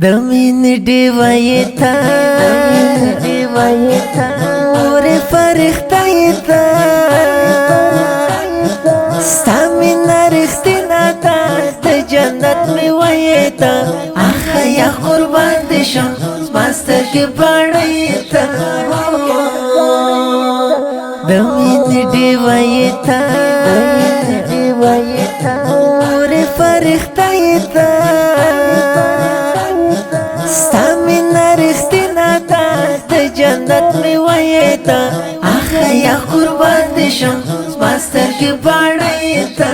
د مینې ډیوه یې ته اورې فرښته یې ته ستا مینه رښتینه ده د جنت میوه یې ته اخه یا قربان دې شم زما سترګې باڼه یې ته د مینې ډیوه یې ته اورې فرښته یې ته ستا مینه رښتینه ده د جنت میوه یې ته اخه یا قربان دې شم زما سترګې باڼه یې ته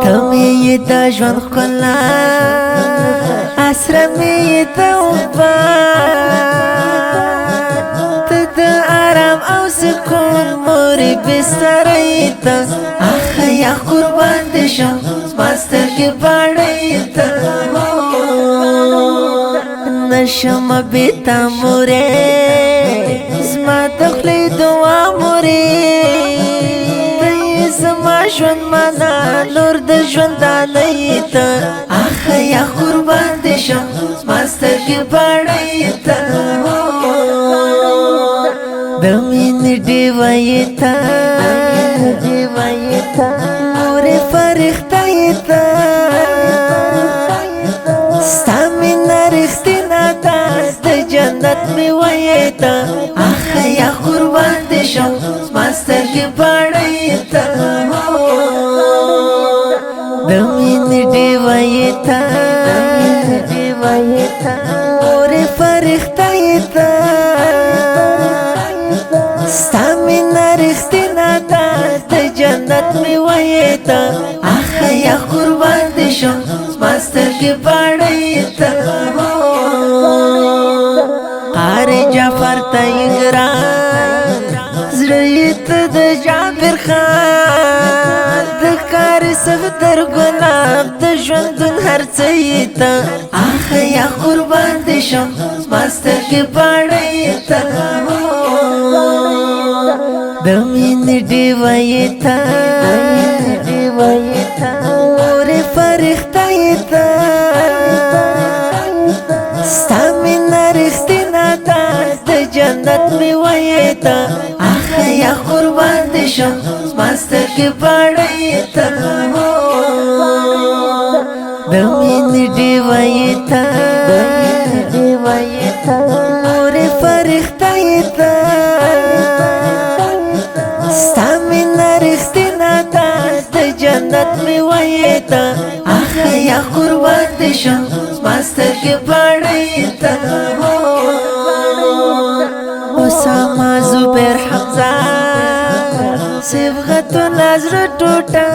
ته مې یې د ژوند ښکلا اسره مې یې ته اوبه ته د آرام او سکون مورې بستره یې ته اخه یا قربان دې شم زما سترګې باڼه یې ته نشم بې تا مورې زما د خولې دعا مورې ته یې زما ژوند مانا نور د ژوندانه یې ته اخه یا قربان دې شم زما سترګې باڼه یې ته د مینې ډیوه یې ته اورې فرښته یې ته ستا مینه رښتینه ده د جنت میوه یې ته اخه یا قربان دې شم زما سترګې باڼه یې ته د مینې ډیوه یې ته اورې فرښته یې ته ستا مینه رښتینه ده د جنت میوه یې ته اخه یا قربان دې شم زما سترګې باڼه یې ته قاري جعفر ته یې ګران زړه یې ته د جابر خان د ښکاري صفدر ګلاب د ژوندون هر څه یې ته اخه یا قربان دې شم زما سترګې باڼه یې ته د مینې ډیوه یې ته اورې فرښته یې ته ستا مینه رښتینه ده د جنت میوه یې ته اخه یا قربان دې شم زما سترګې باڼه یې ته د مینې ډیوه یې ته اورې فرښته یې ته ستا مینه رښتینه ده د جنت میوه یې ته اخه یا قربان دې شم زما سترګې باڼه یې ته اسامه زبیر حمزه صبغتونه زړه ټوټه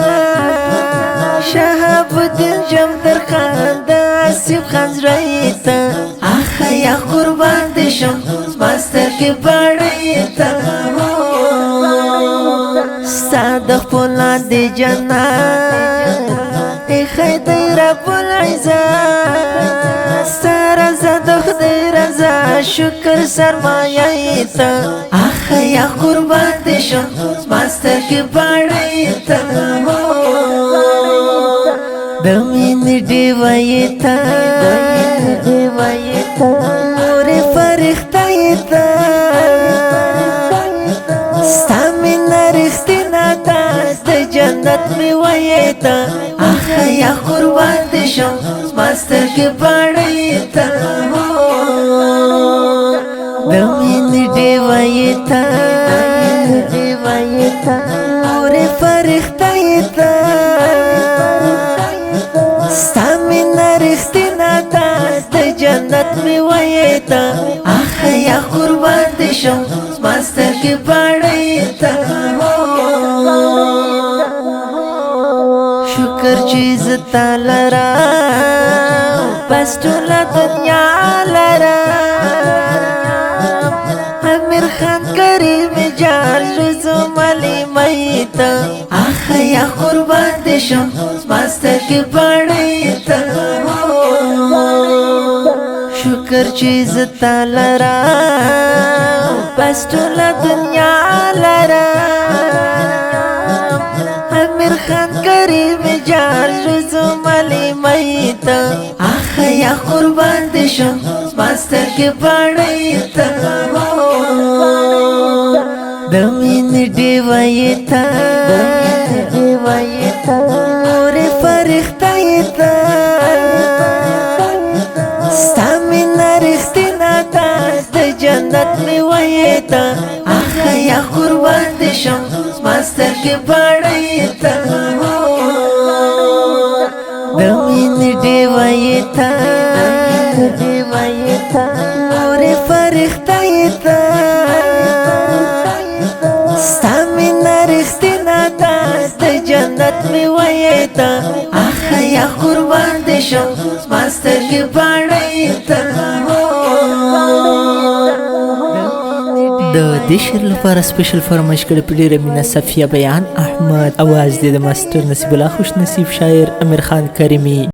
شهاب الدین جمدر خان د آصف خان زړه یې ته اخه یا قربان دې شم زما سترګې باڼه یې ته ستا د فولادې جنت ایښی دی رب العزت ستا رضا د خدای رضا شکر سرمایه یې ته اخه یا قربان دې شم زما سترګې باڼه یې ته د مینې ډیوه یې ته اورې فرښته یې ته ستا مینه رښتینه ده د جنت میوه یې ته اخه یا قربان دې شم زما سترګې باڼه یې ته د مینې ډیوه یې ته اورې فرښته یې ته ستا مینه رښتینه ده د جنت میوه یې ته اخه یا قربان دې شم زما سترګې باڼه یې ته شکر چې زه تا لرم بس ټوله دنیا لرم امیر خان کریم جان لزوم علی مې ته اخه یا قربان دې شم زما سترګې باڼه یې ته شکر چې زه تا لرم بس ټوله دنیا لرم امیر خان کریم جان لزوم علی مې ته اخ یا قربان دې شم ماستر کې پړې ته د مینې ډیوې ته مورې فرښتې ته ستا مینه رښتینه ده د جنت میوې ته اخ یا قربان دې شم ماستر کې پړې ته د مینې ډیوې ته مورې فرښتې ته ستا مینه رښتینه ده د جنت میوې ته اخ یا قربان دې شم ماستر کې پړې ته د دې شعر لپاره سپیشل فرمایش کړی په ډیره مینه صفیه بیان احمد، اواز دې د ماستر نصیب الله خوش نصیب شاعر امیر خان کریمی.